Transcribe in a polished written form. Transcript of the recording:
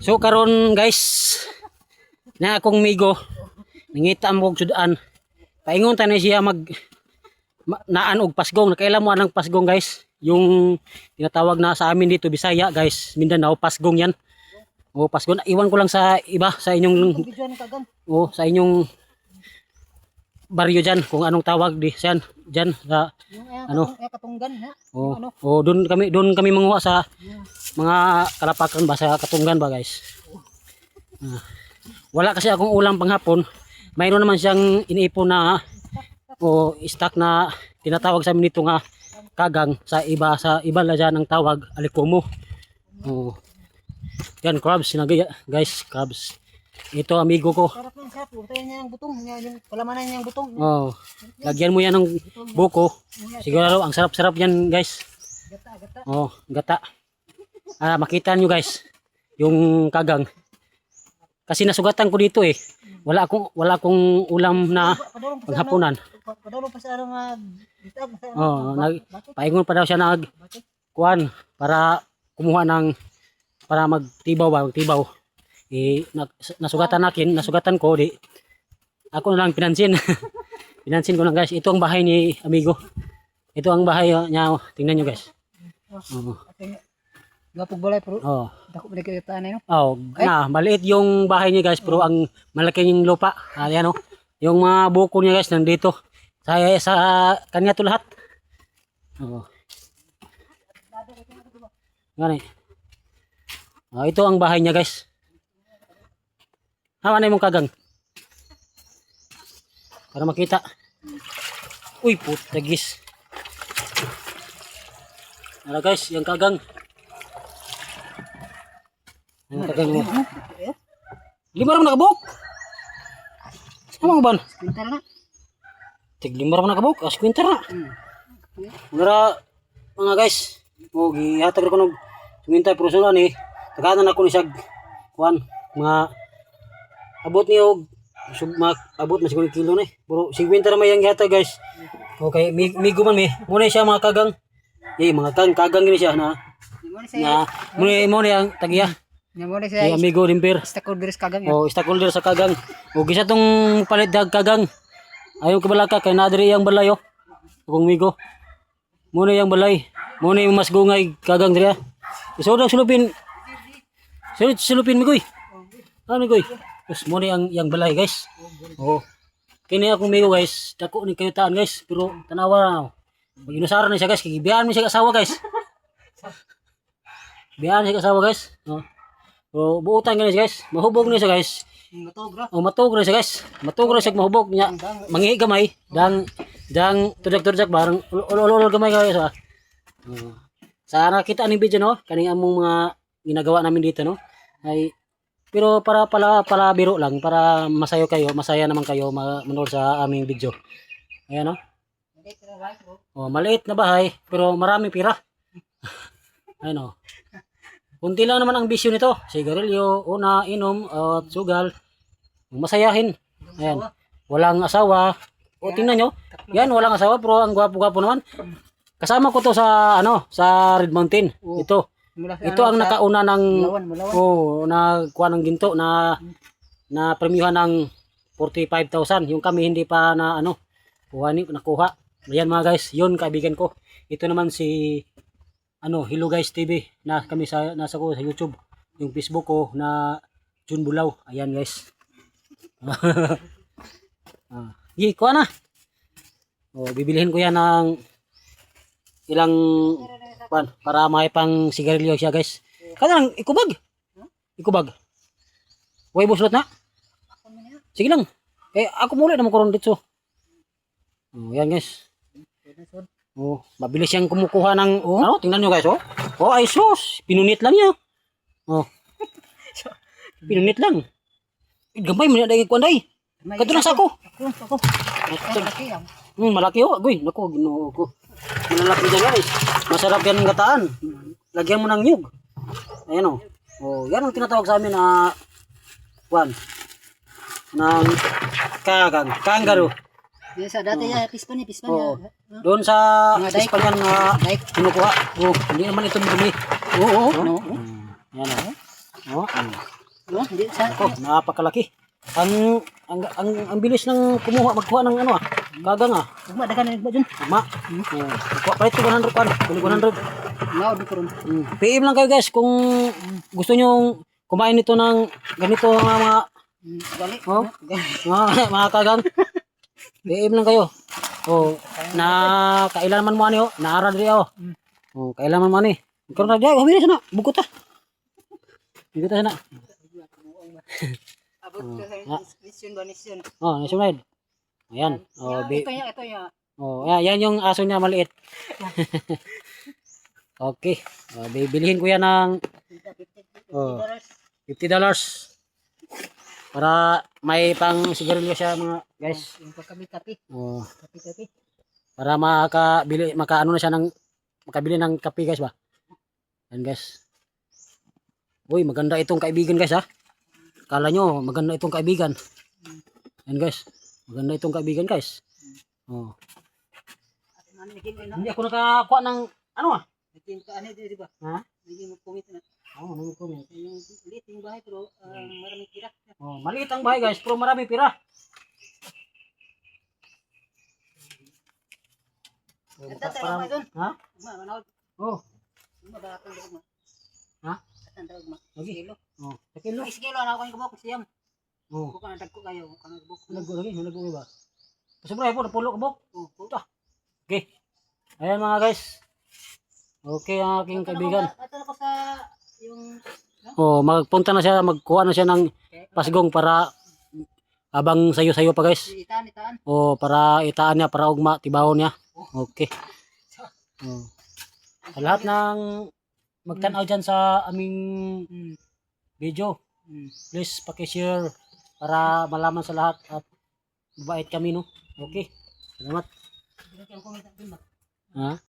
So karon guys, na akong migo nangita mo og sudan. Paingon ta na siya naan og pasgong. Nakailan mo anang pasgong guys? Yung tinatawag na sa amin dito Bisaya guys, Mindanao, pasgong yan. O pasgong, iwan ko lang sa iba, sa inyong sa inyong baryo dyan, kung anong tawag di diyan sa ano Katunggan ha. doon kami manguha sa mga kalapakan ba sa Katunggan ba guys. Wala kasi akong ulam panghapon. Mayroon naman siyang iniipon na stock na tinatawag sa amin nito nga kagang, sa iba la dyan ang tawag alikumo. Yan crabs guys, crabs. Ito amigo ko. Sarap ng sarap. Utayin niya yung butong. Yung palamanan niya yung butong. Lagyan mo yan ng buko. Siguro ang sarap-sarap yan guys. Gata. Gata. Makita nyo guys yung kagang. Kasi nasugatan ko dito eh. Wala akong ulam na paghapunan. Padalo pa sa ano bitag. Paingon pa daw siya kuan para kumuha ng para magtibaw. Nasugatan ko di ako na lang pinansin. Pinansin ko lang guys. Ito ang bahay ni amigo. Ito ang bahay niya. Tingnan nyo guys. Gapog balay pero dako balik kita na yun. Maliit yung bahay niya guys, pero ang malaki yung lupa. Ayan yung mga buko niya guys nandito. Sa kanya to lahat. Yan ito ang bahay niya guys. Hawa na yung kagang. Para makita. Uy, putagis. Ano guys, yung kagang. Yung kagang mo. 5 ram nakabuk. Ano ba? Pintar na. Tig 5 ram nakabuk. Askwintar na. Ngara mga guys. Gihatag ko ng sumintay prusunan eh. Taganan ako ni sag kuan mga abot niyo abot na siguro kilo na eh. Pero 50 ra may yang gihatag guys. Okay, migo man muna siya mga kagang. Mga kagang gini siya na muna ang tagiya. Muna siya amigo limper. Stakeholder sa kagang. Stakeholder sa kagang. Gisa tong palit dag kagang. Ayaw kabalaka kay nadiri yang balay Kung migo. Muna yang balay. Muna yung mas gungay kagang diri. Isodang sulupin. Silupin migoy. Migoy. Tapos muna yang balay guys. Kini akong migo guys. Dako ni kayutaan guys. Pero tanawa na. Pag inusaran na siya guys. Kibiyan mo siya kasawa guys. Biyan siya kasawa guys. Buutan ka na siya guys. Mahubog na siya guys. Matug na siya guys. Matug na siya mahubog niya. Mangihi gamay. Dang tudak-tudak barang ulol gamay guys. Sa nakita ang video no. Kaning among mga ginagawa namin dito no. Pero para biro lang, para masaya naman kayo manood sa aming video. Ayan no. Maliit na bahay pero marami pira. Ayun kunti lang naman ang bisyo nito. Sigarilyo, inom, at sugal. Masayahin. Ayan. Walang asawa. Tingnan nyo. Yan, walang asawa pero ang gwapo-gwapo naman. Kasama ko to sa sa Red Mountain. Ito ang nakauna ng kuha ng ginto na premiuhan ng 45,000. Yung kami hindi pa na nakuha. Ayan mga guys, yun kaibigan ko. Ito naman si Hello Guys TV na kami nasa ko sa YouTube. Yung Facebook ko na Jun Bulaw. Ayan guys. Kuha na. Bibilihin ko yan ng ilang para may pang sigarilyo siya guys. Kanang ikubag. Way buslot na. Sige lang. Ako muli na magkaroon dito. Yan guys. Mabilis siyang kumukuha ng tingnan nyo guys ay sus. Pinunit lang niya. Pinunit lang. Gamay mo na dahil kuanday. Kato lang sa ako. Malaki Goy. Naku, ginoo ko. Malalaki dyan guys. Masarap yan ng gataan. Lagyan mo ng nyug. Ayan yan ang tinatawag sa amin na ng kangaroo. Sa dati pispan niya. Doon sa pispan yan na kinukuha. Hindi naman ito dumi. Oo. Yan Oh, di sa. Oh, napakalaki. Ang bilis ng magkuha ng ano gagang Ugma dagan na ba dun? Ma. Kuha pa ito 100 pan. 100. Mao di karon. PM lang kayo guys kung gusto nyo kumain nito ng ganito mga Gali. oh, mga kagang. PM lang kayo. Oh, na kailan man mo ani oh, naara diri oh. Oh, kailan man mo ani. Karon na diay, humili sana. Bugot ta. Bugot ta sana. Abot sa mission. Oh, nasunod. Ayan. Oh, Ito ya. oh, yan yung aso niya maliit. Okay. Oh, bibilihin ko yan ng oh, $50 para may pang sigarilyo siya mga guys. Yung pagkapi. Oh, Kapi. para makaano na siya ng makabili ng kape guys ba. Yan guys. Uy, maganda itong kaibigan guys ha. Kala nyo, maganda itong kaibigan. Yan guys. Maganda itong kaibigan guys. Oh. Hindi ako nakakuha ng ano Naging ka ano di ba? Ha? Naging comment na. Oo, nung comment. Yung liit yung bahay pero maraming tira. Oh, maliit ang bahay guys, pero marami pira. Oh, Ito tayo doon. ha? Ugma manaw. Oh, Ugma ba akong ugma. ha? Atan daw ugma. Lagi. Kilo. Oh, sakilo. Kilo na ako yung kubok siyam. Oh, Bukan na dagko kayo, kanang kubok. nagko ba? Sobra po napulo kabok. Oh, Okay. Ayan mga guys. Okay ang aking kaibigan. Ito na ko sa yung Oh, magpunta na siya, magkuha na siya ng pasgong para habang sayo-sayo pa guys. itaan. Oh, para itaan niya, para ugma, tibahon niya. Okay. Oh. Sa lahat ng magtanaw dyan sa aming video, please paki-share para malaman sa lahat at mabait kami no. Okay. Salamat. Ha?